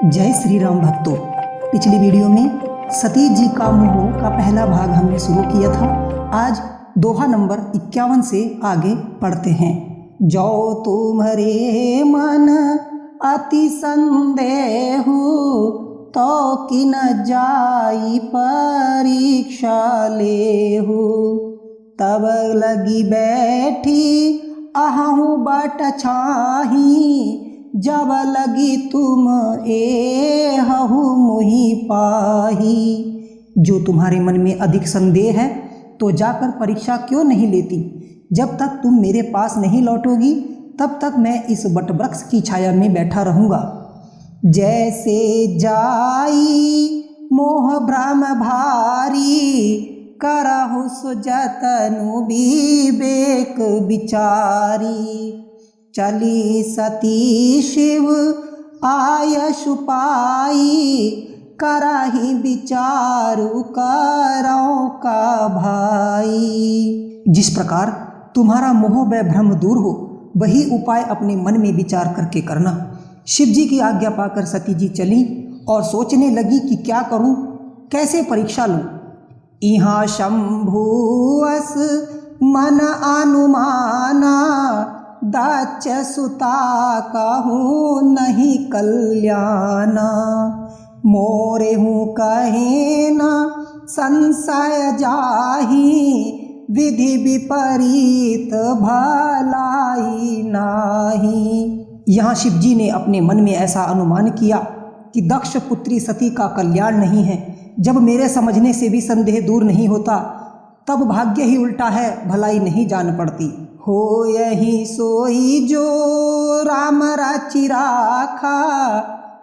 जय श्री राम भक्तों। पिछली वीडियो में सती जी का मोह का पहला भाग हमने शुरू किया था। आज दोहा नंबर 51 से आगे पढ़ते हैं। जो तुम्हारे मन अति संदेह तो कि न जाई परीक्षा लेहु, तब लगी बैठी अहूँ बट छाही, जब लगी तुम हहु मोहि पाही। जो तुम्हारे मन में अधिक संदेह है तो जाकर परीक्षा क्यों नहीं लेती। जब तक तुम मेरे पास नहीं लौटोगी तब तक मैं इस वटवृक्ष की छाया में बैठा रहूँगा। जैसे जाई मोह भ्रम भारी, करहु सुजतनु विवेक विचारी। चली सती शिव आयशु पाई, करहि विचारु करौ का भाई। जिस प्रकार तुम्हारा मोह व भ्रम दूर हो वही उपाय अपने मन में विचार करके करना। शिव जी की आज्ञा पाकर सती जी चली और सोचने लगी कि क्या करूं, कैसे परीक्षा लूं। यहाँ शंभुअस मन अनुमाना, दाच सुता कहूँ नहीं कल्याणा। मोरे हूँ कहे न संशय जाही, विधि विपरीत भलाई नाही। यहाँ शिव जी ने अपने मन में ऐसा अनुमान किया कि दक्ष पुत्री सती का कल्याण नहीं है। जब मेरे समझने से भी संदेह दूर नहीं होता तब भाग्य ही उल्टा है, भलाई नहीं जान पड़ती। हो यही सोई जो राम रचि राखा,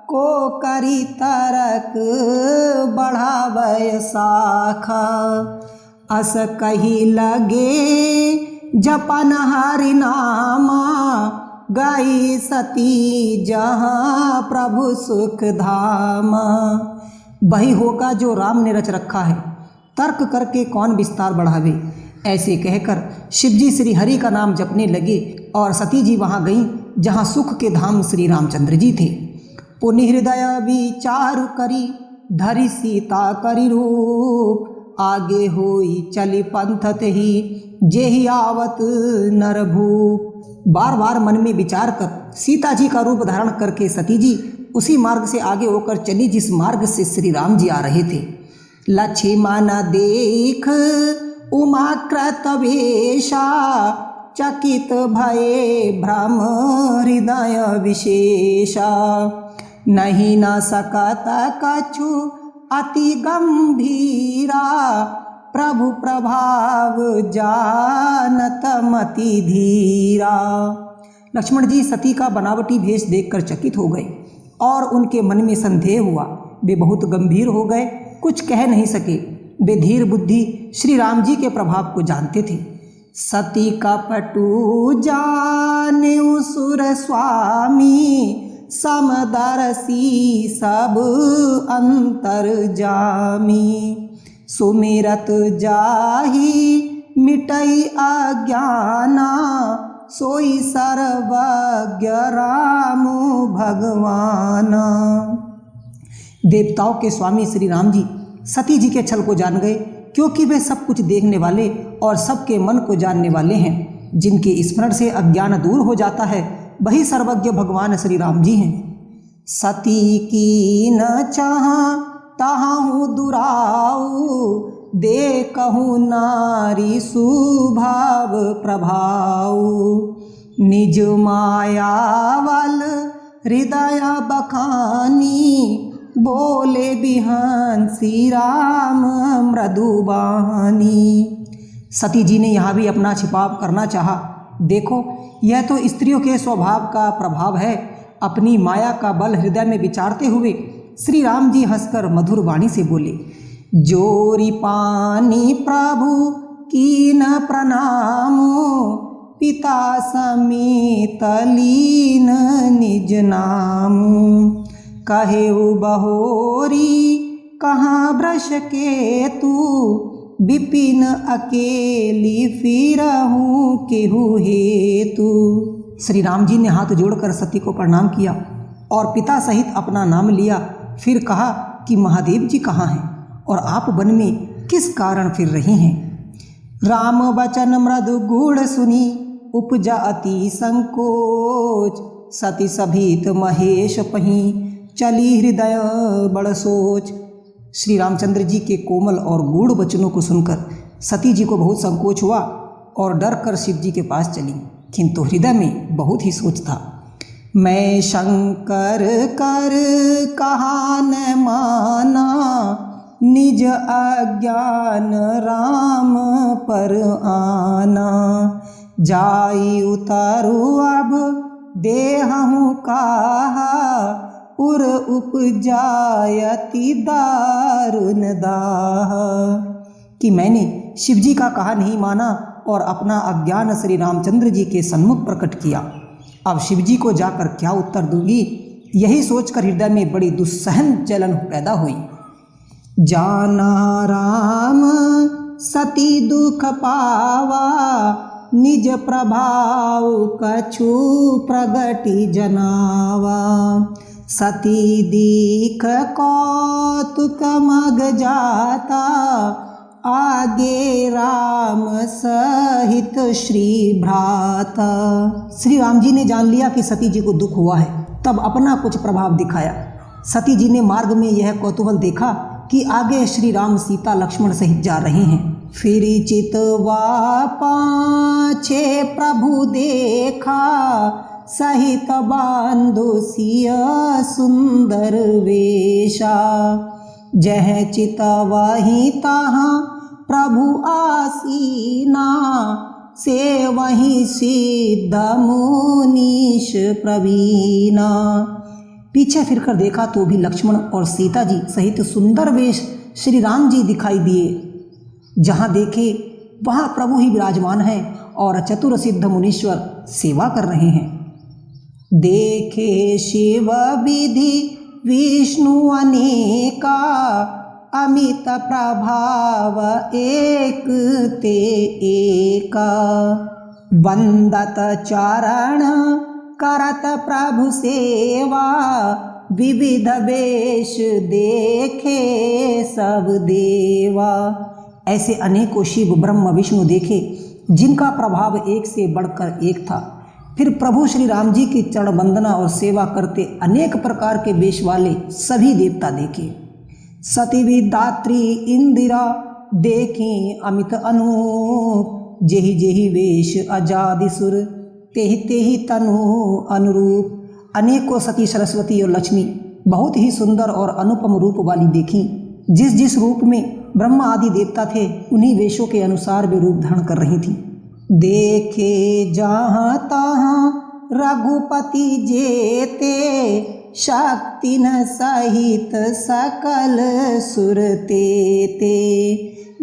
को करी तरक बढ़ावय शाखा। अस कही लगे जपन हरि नामा, गई सती जहाँ प्रभु सुख धामा। वही होगा जो राम ने रच रखा है, तर्क करके कौन विस्तार बढ़ावे। ऐसे कहकर शिवजी श्री हरि का नाम जपने लगे और सती जी वहाँ गईं जहाँ सुख के धाम श्री रामचंद्र जी थे। पुनि हृदय विचारु करी, धरि सीता करि रूप। आगे होई चली पंथ ही, जेहि आवत नरभूप। बार बार मन में विचार कर सीता जी का रूप धारण करके सती जी उसी मार्ग से आगे होकर चली जिस मार्ग से श्री राम जी आ रहे थे। लक्ष्मण देख उमाकृत वेशा, चकित भये भ्रम हृदय विशेषा। नहीं न सकत कछु अति गंभीरा, प्रभु प्रभाव जानत मति धीरा। लक्ष्मण जी सती का बनावटी भेष देखकर चकित हो गए और उनके मन में संदेह हुआ। वे बहुत गंभीर हो गए, कुछ कह नहीं सके। वे धीर बुद्धि श्री राम जी के प्रभाव को जानते थे। सती कपटु जाने सुर स्वामी, समदर्शी सब अंतर जामी। सुमिरत जाहि मिटई अज्ञाना, सोई सर्वज्ञ राम भगवाना। देवताओं के स्वामी श्री राम जी सती जी के छल को जान गए, क्योंकि वे सब कुछ देखने वाले और सबके मन को जानने वाले हैं। जिनके स्मरण से अज्ञान दूर हो जाता है वही सर्वज्ञ भगवान श्री राम जी हैं। सती की न चाहा ताहू दुराऊ, देखहु नारी सुभाव प्रभाऊ। निज मायावल हृदय बखानी, बोले बिहंसी राम मृदुबानी। सती जी ने यहाँ भी अपना छिपाव करना चाहा। देखो यह तो स्त्रियों के स्वभाव का प्रभाव है। अपनी माया का बल हृदय में विचारते हुए श्री राम जी हंसकर मधुर वाणी से बोले, जोरी पानी प्रभु कीन प्रणामो, पिता समेत लीन निज नामु। कहे बहोरी कहाँ ब्रश के तू, विपिन अकेली फिरहूँ केहू हेतु। श्री राम जी ने हाथ जोड़कर सती को प्रणाम किया और पिता सहित अपना नाम लिया। फिर कहा कि महादेव जी कहाँ हैं और आप वन में किस कारण फिर रही हैं। राम वचन मृदु गूढ़ सुनी उपजा अति संकोच, सती सभीत महेश पही चली हृदय बड़ सोच। श्री रामचंद्र जी के कोमल और गूढ़ वचनों को सुनकर सती जी को बहुत संकोच हुआ और डर कर शिव जी के पास चली, किंतु हृदय में बहुत ही सोच था। मैं शंकर कर कहा न माना, निज अज्ञान राम पर आना। जाई उतारू अब देहहूँ कहा, उर उपजायति दारुण दाह। कि मैंने शिव जी का कहा नहीं माना और अपना अज्ञान श्री रामचंद्र जी के सन्मुख प्रकट किया। अब शिव जी को जाकर क्या उत्तर दूंगी, यही सोचकर हृदय में बड़ी दुस्सहन जलन पैदा हुई। जाना राम सती दुख पावा, निज प्रभाव कछु प्रगति जनावा। सती दीख कौतुक मग जाता, आगे राम सहित श्री भ्राता। श्री राम जी ने जान लिया कि सती जी को दुख हुआ है, तब अपना कुछ प्रभाव दिखाया। सती जी ने मार्ग में यह कौतूहल देखा कि आगे श्री राम सीता लक्ष्मण सहित जा रहे हैं। फिर चितवा पाछे प्रभु देखा, सहित बांधु सिया सुंदर वेशा। जह चितवहि तहाँ प्रभु आसीना, से वहीं सिद्ध मुनीश प्रवीणा। पीछे फिरकर देखा तो भी लक्ष्मण और सीता जी सहित सुंदर वेश श्री राम जी दिखाई दिए। जहाँ देखे वहाँ प्रभु ही विराजमान हैं और चतुर सिद्ध मुनीश्वर सेवा कर रहे हैं। देखे शिव विधि विष्णु अनेका, अमित प्रभाव एक ते एका। वंदत चरण करत प्रभु सेवा, विविध वेश देखे सब देवा। ऐसे अनेकों शिव ब्रह्म विष्णु देखे, जिनका प्रभाव एक से बढ़कर एक था। फिर प्रभु श्री राम जी की चरण वंदना और सेवा करते अनेक प्रकार के वेश वाले सभी देवता देखे। सती विदात्री इंदिरा देखी अमित अनूप, जेहि जेहि वेश अजादि सुर, तेहि तेहि तनु अनुरूप। अनेकों सती सरस्वती और लक्ष्मी बहुत ही सुंदर और अनुपम रूप वाली देखी। जिस जिस रूप में ब्रह्मा आदि देवता थे, उन्हीं वेशों के अनुसार वे रूप धारण कर रही थी। देखे जहाँ तहाँ रघुपति जेते, शक्ति न सहित सकल सुर तेते।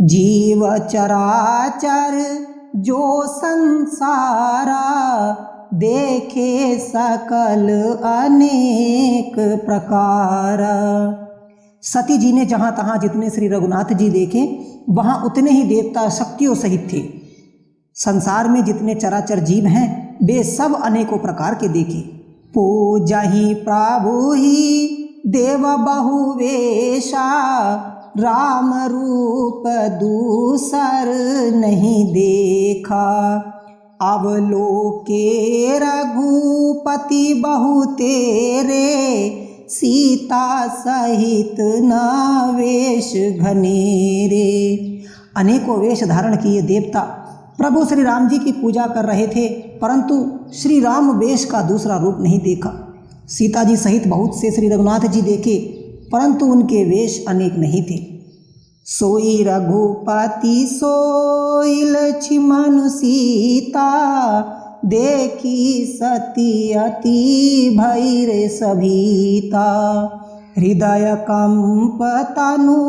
जीव चराचर जो संसारा, देखे सकल अनेक प्रकार। सती जी ने जहाँ तहाँ जितने श्री रघुनाथ जी देखे, वहाँ उतने ही देवता शक्तियों सहित थे। संसार में जितने चराचर जीव हैं, वे सब अनेकों प्रकार के देखे। पूजहि प्रभु ही देव बहुवेशा, राम रूप दूसर नहीं देखा। अवलोके रघुपति बहु तेरे, सीता सहित नावेश घनेरे। अनेकों वेश धारण किए देवता प्रभु श्री राम जी की पूजा कर रहे थे, परंतु श्री राम वेश का दूसरा रूप नहीं देखा। सीता जी सहित बहुत से श्री रघुनाथ जी देखे, परंतु उनके वेश अनेक नहीं थे। सोई रघुपति सोई लक्ष्मण सीता, देखी सती अति भैरे सभीता। हृदय कंप तनु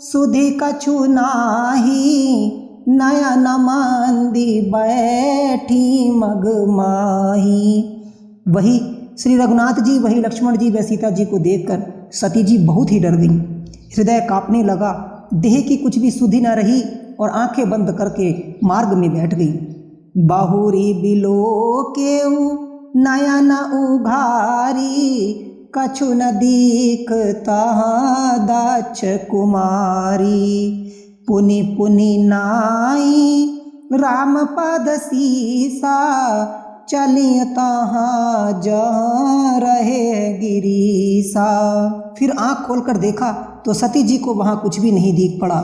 सुधि कछु नाही, नयन मंदी बैठी मगमाही। वही श्री रघुनाथ जी, वही लक्ष्मण जी व सीता जी को देखकर सती जी बहुत ही डर गई। हृदय कांपने लगा, देह की कुछ भी सुधि न रही और आंखें बंद करके मार्ग में बैठ गई। बहुरी बिलो केऊ नयन उघारी, कछु न दीखता दाच कुमारी। पुनि पुनि नाई राम पद सीसा, चलिय तहाँ जहाँ रहे गिरीसा। फिर आँख खोलकर देखा तो सती जी को वहाँ कुछ भी नहीं दिख पड़ा।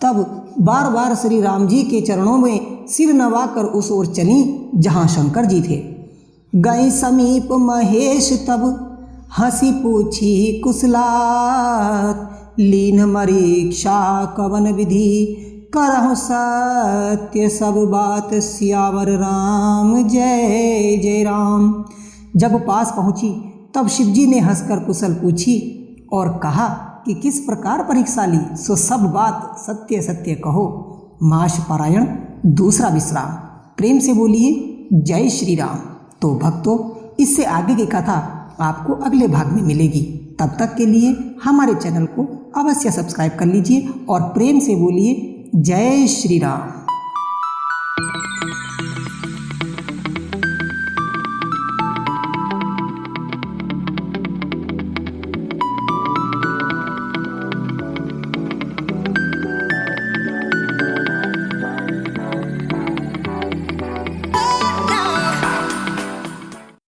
तब बार बार श्री राम जी के चरणों में सिर नवाकर उस ओर चली जहाँ शंकर जी थे। गई समीप महेश तब हंसी पूछी कुशलात, लीन मरीक्षा कवन विधि करहु सत्य सब बात, सियावर राम जय जय राम। जब पास पहुँची तब शिवजी ने हंसकर कुशल पूछी और कहा कि किस प्रकार परीक्षा ली, सो सब बात सत्य सत्य कहो। माश पारायण दूसरा विश्राम। प्रेम से बोलिए जय श्री राम। तो भक्तों, इससे आगे की कथा आपको अगले भाग में मिलेगी। तब तक के लिए हमारे चैनल को अवश्य सब्सक्राइब कर लीजिए और प्रेम से बोलिए जय श्री राम।